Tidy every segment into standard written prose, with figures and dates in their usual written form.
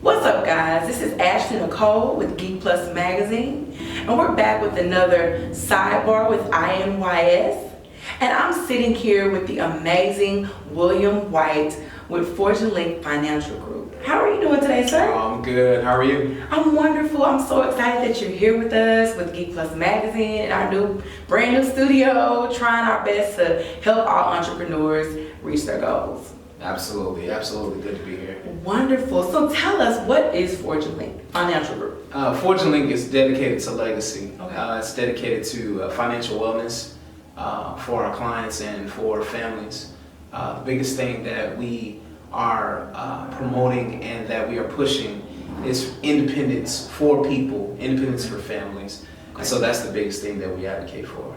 What's up, guys? This is Ashley Nicole with Geek Plus Magazine, and we're back with another sidebar with INYS. And I'm sitting here with the amazing William White with Fortune Link Financial Group. How are you doing today, sir? I'm good. How are you? I'm wonderful. I'm so excited that you're here with us with Geek Plus Magazine in our brand new studio, trying our best to help all entrepreneurs reach their goals. Absolutely. Good to be here. Wonderful. So tell us, what is Fortune Link Financial Group? Fortune Link is dedicated to legacy. Okay. It's dedicated to financial wellness for our clients and for families. The biggest thing that we are promoting and that we are pushing is independence for people, independence for families. And so that's the biggest thing that we advocate for.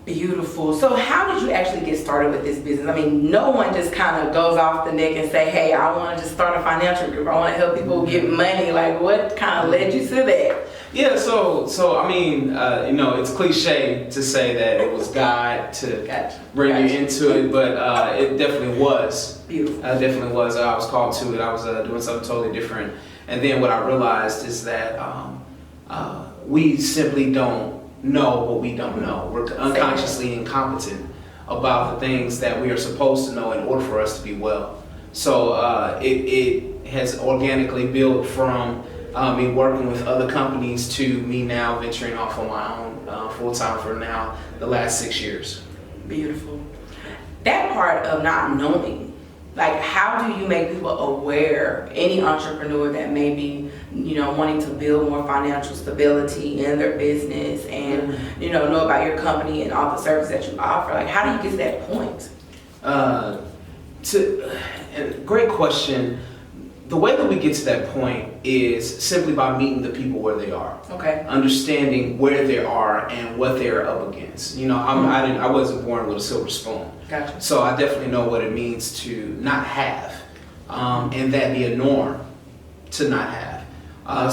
Beautiful. So how did you actually get started with this business? I mean, no one just kind of goes off the neck and say, hey, I want to just start a financial group. I want to help people get money. Like, what kind of led you to that? Yeah, so I mean, it's cliche to say that it was God to bring you into it, but it definitely was. Beautiful. Definitely was. I was called to it. I was doing something totally different. And then what I realized is that we simply don't know what we don't know. We're unconsciously incompetent about the things that we are supposed to know in order for us to be well. So it has organically built from me working with other companies to me now venturing off on my own full-time for now the last 6 years. Beautiful. That part of not knowing, like, how do you make people aware, any entrepreneur that may be, wanting to build more financial stability in their business and, know about your company and all the services that you offer? Like, how do you get to that point? Great question. The way that we get to that point is simply by meeting the people where they are. Okay. Understanding where they are and what they're up against. I wasn't born with a silver spoon. Gotcha. So I definitely know what it means to not have, and that be a norm to not have.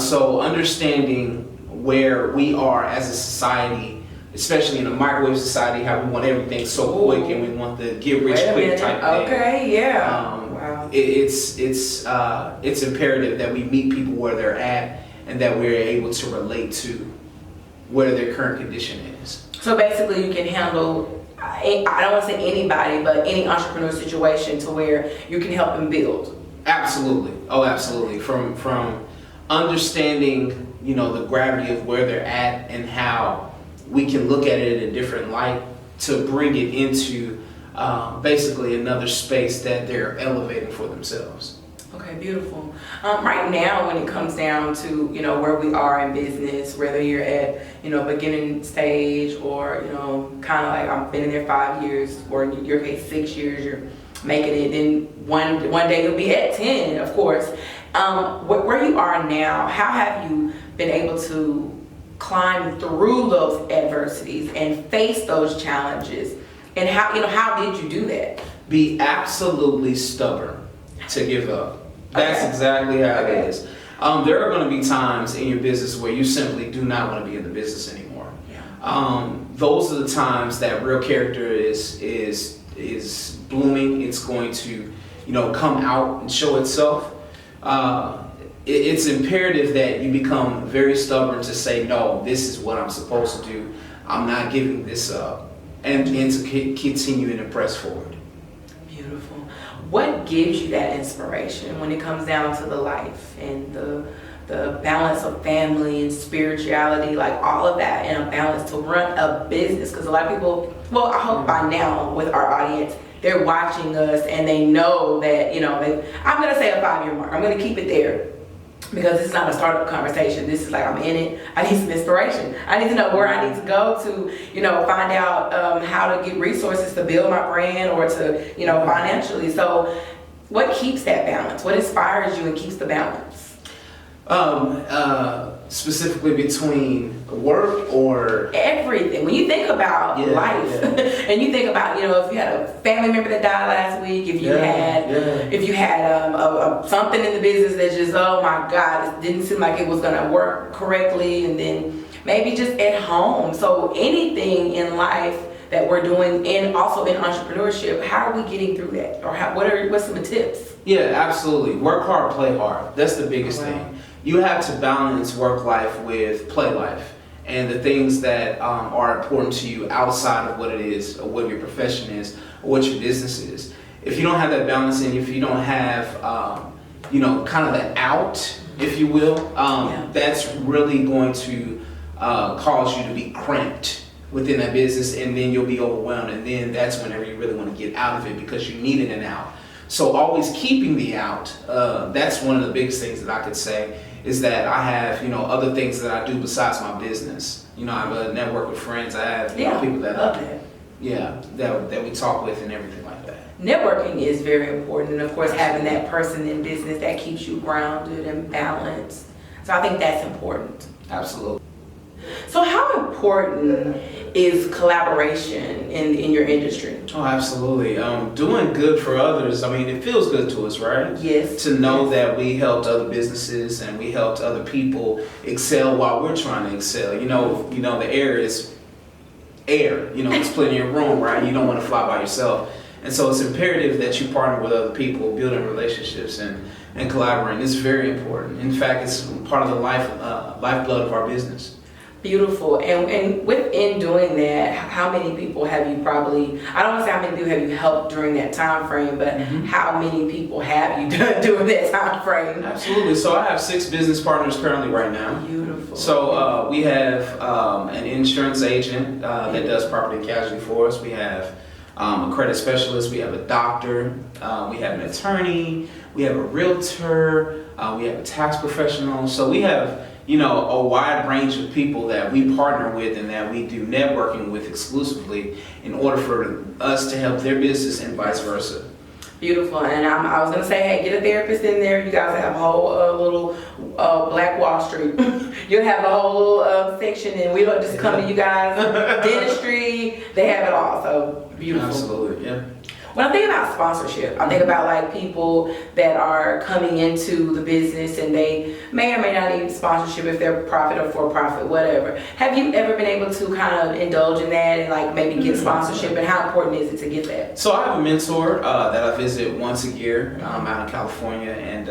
So understanding where we are as a society, especially in a microwave society, how we want everything so quick and we want the get rich quick type of thing. Okay, yeah. Wow. It's imperative that we meet people where they're at and that we're able to relate to where their current condition is. So basically, you can handle, I don't want to say anybody, but any entrepreneur situation to where you can help them build. Absolutely. Oh, absolutely. From understanding, the gravity of where they're at and how we can look at it in a different light to bring it into basically another space that they're elevating for themselves. Okay, beautiful. Right now, when it comes down to, where we are in business, whether you're at, beginning stage or, kind of like I've been in there 5 years, or in your case, 6 years, you're making it, then one day you'll be at 10, of course. Where you are now, how have you been able to climb through those adversities and face those challenges? And how did you do that? Be absolutely stubborn to give up. That's exactly how it is. There are going to be times in your business where you simply do not want to be in the business anymore. Yeah. Those are the times that real character is blooming. It's going to, come out and show itself. It's imperative that you become very stubborn to say, no, this is what I'm supposed to do. I'm not giving this up. And to continue and press forward. Beautiful. What gives you that inspiration when it comes down to the life and the balance of family and spirituality, like all of that, and a balance to run a business? Because a lot of people, well, I hope by now with our audience, they're watching us and they know that, I'm going to say a 5-year mark. I'm going to keep it there. Because this is not a startup conversation. This is like, I'm in it. I need some inspiration. I need to know where I need to go to, find out how to get resources to build my brand or to, financially. So what keeps that balance? What inspires you and keeps the balance? Specifically between work or everything. When you think about life, and you think about, if you had a family member that died last week, if you had something in the business that just, oh my God, it didn't seem like it was going to work correctly, and then maybe just at home. So anything in life that we're doing, and also in entrepreneurship, how are we getting through that? Or what's some tips? Yeah, absolutely. Work hard, play hard. That's the biggest thing. You have to balance work life with play life, and the things that are important to you outside of what it is, or what your profession is, or what your business is. If you don't have that balance, and if you don't have, kind of the out, if you will, that's really going to cause you to be cramped within that business, and then you'll be overwhelmed, and then that's whenever you really want to get out of it because you need an out. So always keeping the out, that's one of the biggest things that I could say, is that I have, other things that I do besides my business. I have a network of friends. I have people that that we talk with and everything like that. Networking is very important, and of course having that person in business that keeps you grounded and balanced. So I think that's important. Absolutely. So how important is collaboration in your industry? Oh, absolutely. Doing good for others, it feels good to us, right? Yes. To know that we helped other businesses and we helped other people excel while we're trying to excel. The air is air. There's plenty of room, right? You don't want to fly by yourself. And so it's imperative that you partner with other people, building relationships and collaborating. It's very important. In fact, it's part of the lifeblood of our business. Beautiful. And within doing that, how many people have you I don't want to say how many people have you helped during that time frame, but how many people have you done during that time frame? Absolutely. So I have 6 business partners currently right now. Beautiful. So we have an insurance agent that does property and casualty for us. We have a credit specialist. We have a doctor. We have an attorney. We have a realtor. We have a tax professional. So we have a wide range of people that we partner with and that we do networking with exclusively in order for us to help their business and vice versa. Beautiful. And I was going to say, hey, get a therapist in there. You guys have a whole little Black Wall Street. You'll have a whole little section, and we don't just come to you guys. Dentistry, they have it all. So beautiful. Absolutely, yeah. When I think about sponsorship, I think about like people that are coming into the business and they may or may not need sponsorship if they're profit or for profit, whatever. Have you ever been able to kind of indulge in that and like maybe get sponsorship, and how important is it to get that? So I have a mentor that I visit once a year out in California, and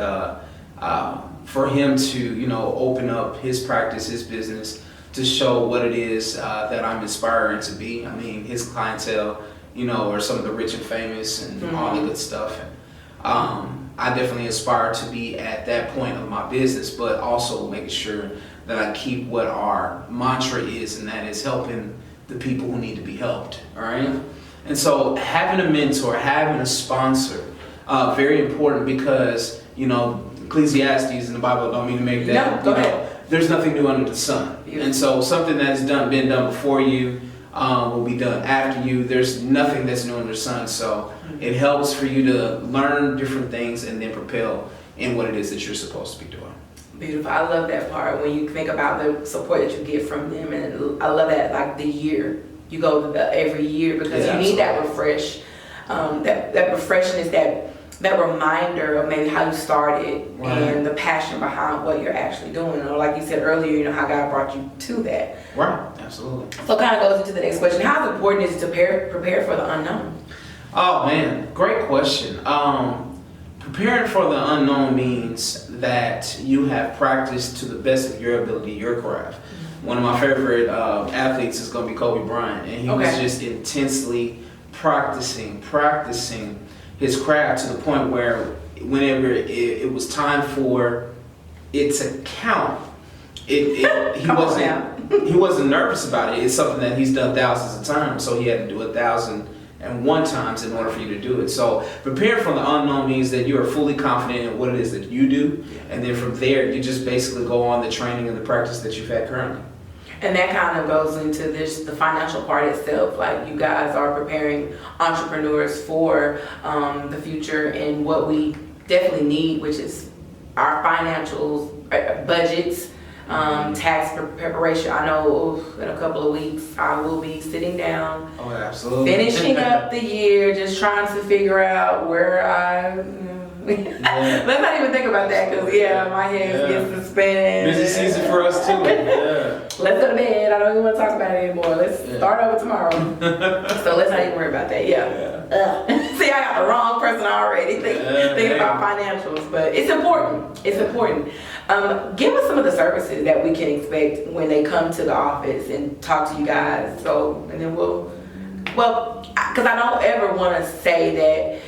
for him to open up his practice, his business, to show what it is that I'm inspiring to be. His clientele or some of the rich and famous and all the good stuff. And, I definitely aspire to be at that point of my business, but also making sure that I keep what our mantra is, and that is helping the people who need to be helped, all right? And so having a mentor, having a sponsor, very important, because, Ecclesiastes in the Bible don't mean to make that, there's nothing new under the sun. Beautiful. And so something that's been done before you, will be done after you. There's nothing that's new under the sun. So it helps for you to learn different things and then propel in what it is that you're supposed to be doing. Beautiful. I love that part when you think about the support that you get from them. And I love that, like the year. You go every year because you need that refresh. That refreshness, that reminder of maybe how you started and the passion behind what you're actually doing. Or like you said earlier, how God brought you to that. Right, absolutely. So it kind of goes into the next question. How important is it to prepare for the unknown? Oh man, great question. Preparing for the unknown means that you have practiced to the best of your ability, your craft. One of my favorite athletes is going to be Kobe Bryant, and he was just intensely practicing his craft to the point where whenever it was time for it to count, he wasn't nervous about it. It's something that he's done thousands of times, so he had to do 1,001 times in order for you to do it. So preparing for the unknown means that you are fully confident in what it is that you do, and then from there you just basically go on the training and the practice that you've had currently. And that kind of goes into the financial part itself. Like you guys are preparing entrepreneurs for the future and what we definitely need, which is our financials, budgets, tax preparation. I know in a couple of weeks I will be sitting down, absolutely, finishing up the year, just trying to figure out where Let's not even think about that because my head gets to spinning. Busy season for us too. Yeah. Let's go to bed. I don't even want to talk about it anymore. Let's start over tomorrow. So let's not even worry about that. See, I got the wrong person already thinking about financials, but it's important. It's important. Give us some of the services that we can expect when they come to the office and talk to you guys. So, and then because I don't ever want to say that,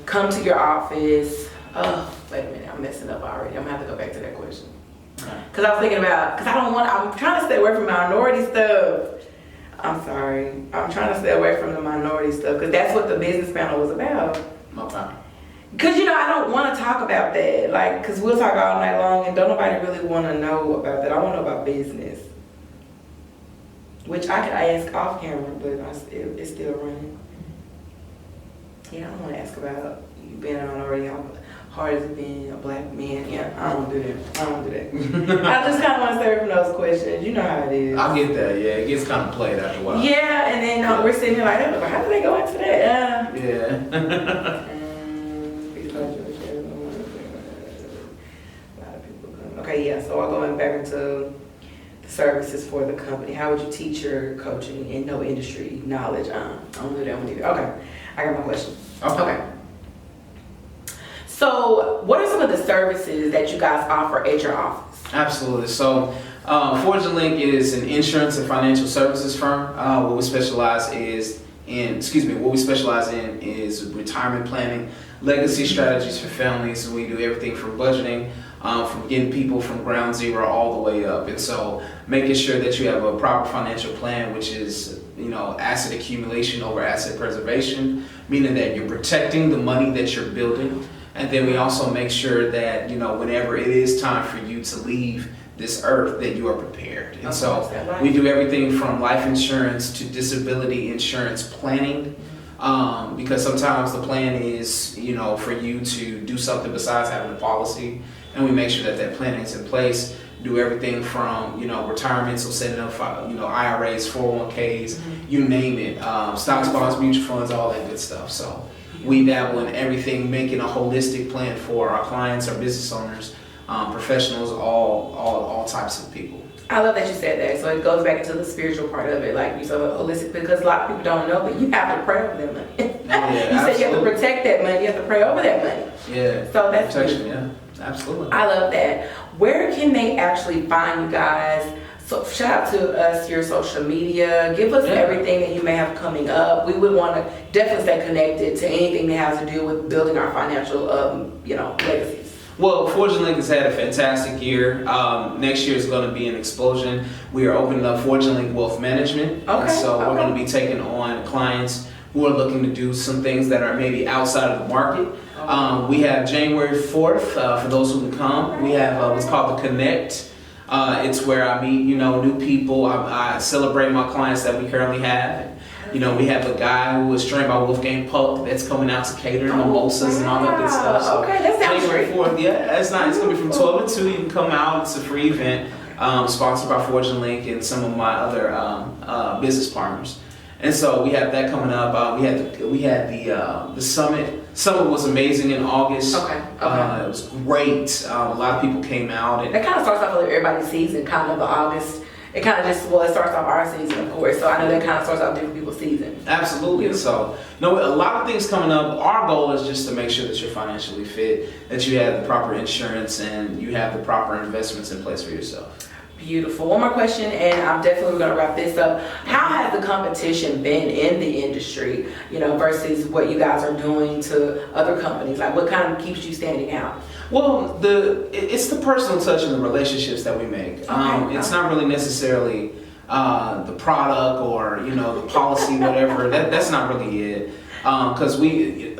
come to your office. Oh, wait a minute, I'm messing up already. I'm gonna have to go back to that question. Because I was thinking about, I'm trying to stay away from minority stuff. I'm sorry. I'm trying to stay away from the minority stuff because that's what the business panel was about. Okay. Because, I don't want to talk about that. Because we'll talk all night long and don't nobody really want to know about that. I want to know about business. Which I could ask off camera, but it's still running. Yeah, I don't want to ask about you being a minority, how hard is it being a black man. Yeah, I don't do that. I just kind of want to stay away from those questions. You know how it is. I get that, yeah. It gets kind of played after a while. Yeah, and then we're sitting here like, oh, how do they go into that? Okay, so I'm going back into the services for the company. How would you teach your coaching and no industry knowledge? I don't do that one either. Okay, I got my question. Okay. So, what are some of the services that you guys offer at your office? Absolutely. So, Fortune Link is an insurance and financial services firm. What we specialize in is retirement planning, legacy strategies for families. We do everything from budgeting, from getting people from ground zero all the way up. And so making sure that you have a proper financial plan, which is, asset accumulation over asset preservation, meaning that you're protecting the money that you're building. And then we also make sure that, whenever it is time for you to leave this earth, that you are prepared. And so we do everything from life insurance to disability insurance planning. Because sometimes the plan is, for you to do something besides having a policy, and we make sure that planning is in place. Do everything from, retirement, so setting up, IRAs, 401ks, you name it, stocks, bonds, mutual funds, all that good stuff. So we dabble in everything, making a holistic plan for our clients, our business owners, professionals, all types of people. I love that you said that. So it goes back into the spiritual part of it, like you said, holistic, because a lot of people don't know, but you have to pray over that money. You said you have to protect that money, you have to pray over that money. Yeah. So that's protection, yeah. Absolutely. I love that. Where can they actually find you guys? So shout out to us, your social media. Give us everything that you may have coming up. We would want to definitely stay connected to anything that has to do with building our financial, legacies. Well, Fortune Link has had a fantastic year. Next year is going to be an explosion. We are opening up Fortune Link Wealth Management. Okay. So we're going to be taking on clients who are looking to do some things that are maybe outside of the market. We have January 4th, for those who can come. We have what's called the Connect. It's where I meet, new people. I celebrate my clients that we currently have. We have a guy who was trained by Wolfgang Puck that's coming out to cater mimosas and all that good stuff. So okay, that sounds January great. 4th, it's nice. It's going to be from 12 to 2. You can come out. It's a free event, sponsored by Fortune Link and some of my other business partners. And so we have that coming up. We had the summit. Summit was amazing in August. Okay. It was great. A lot of people came out. And that kind of starts off with everybody's season, kind of the August. It kind of it starts off our season, of course. So I know that kind of starts off different people's season. Absolutely. So, a lot of things coming up. Our goal is just to make sure that you're financially fit, that you have the proper insurance, and you have the proper investments in place for yourself. Beautiful. One more question, and I'm definitely going to wrap this up. How has the competition been in the industry, versus what you guys are doing to other companies? Like, what kind of keeps you standing out? Well, it's the personal touch and the relationships that we make. It's not really necessarily the product or the policy, whatever. That's not really it. Because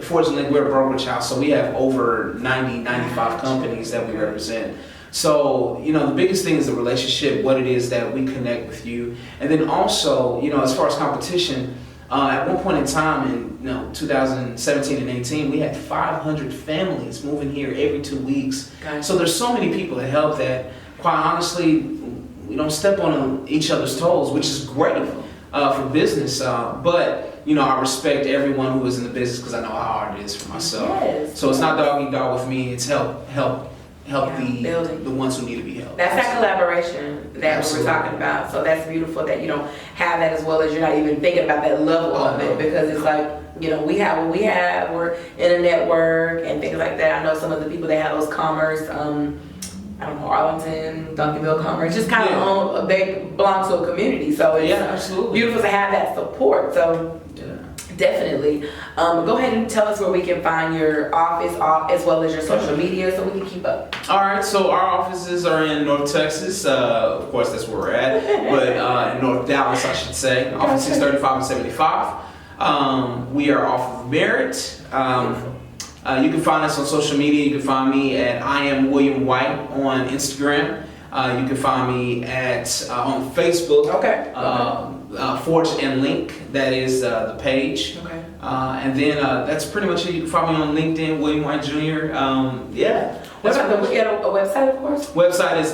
fortunately, we're a brokerage house, so we have over 95 companies that we represent. So, the biggest thing is the relationship, what it is that we connect with you. And then also, as far as competition, at one point in time in 2017 and 18, we had 500 families moving here every 2 weeks. Gotcha. So there's so many people that help that, quite honestly, we don't step on each other's toes, which is great for business. But I respect everyone who is in the business because I know how hard it is for myself. Yes. So it's not dog eat dog with me. It's help building. the ones who need to be helped. That's that collaboration that Absolutely. we're talking about. So that's beautiful that you don't have that, as well as you're not even thinking about that level of it, because it's like, we have what we have. We're in a network and things like that. I know some of the people that have those commerce, I don't know, Arlington, Duncanville Commerce, just kind of they belong to a community. So it's absolutely beautiful to have that support. So definitely. Go ahead and tell us where we can find your office, as well as your social media, so we can keep up. All right, so our offices are in North Texas. Of course, that's where we're at. But in North Dallas, I should say. Office 635 and 75. We are off of Merritt. You can find us on social media. You can find me at I am William White on Instagram. You can find me at on Facebook. Okay. Forge and Link, that is the page. Okay. And then that's pretty much it. You can find me on LinkedIn, William White Jr. What about we got a website, of course? Website is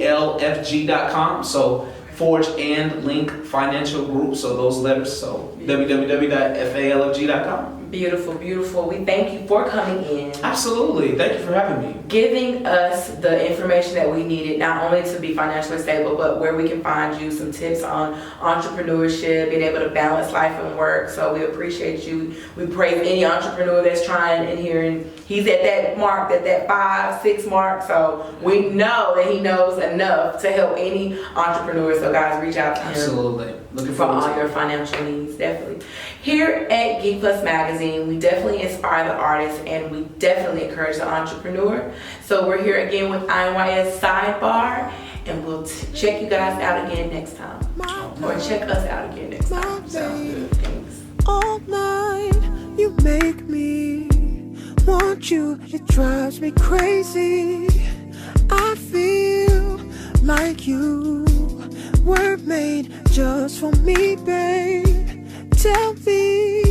falfg.com. So Forge and Link Financial Group. So those letters. So www.falfg.com. Beautiful, beautiful. We thank you for coming in. Absolutely. Thank you for having me. Giving us the information that we needed, not only to be financially stable, but where we can find you some tips on entrepreneurship, being able to balance life and work. So we appreciate you. We praise any entrepreneur that's trying in here, and he's at that mark, that 5-6 mark. So we know that he knows enough to help any entrepreneur. So guys, reach out to him. Absolutely. Looking For forward all to your financial needs, definitely. Here at Geek Plus Magazine, we definitely inspire the artists, and we definitely encourage the entrepreneur. So we're here again with INYS Sidebar, and we'll check you guys out again next time. Or check us out again next time. Sounds good. Thanks. All night, you make me want you. It drives me crazy. I feel like you were made just for me, babe. Tell me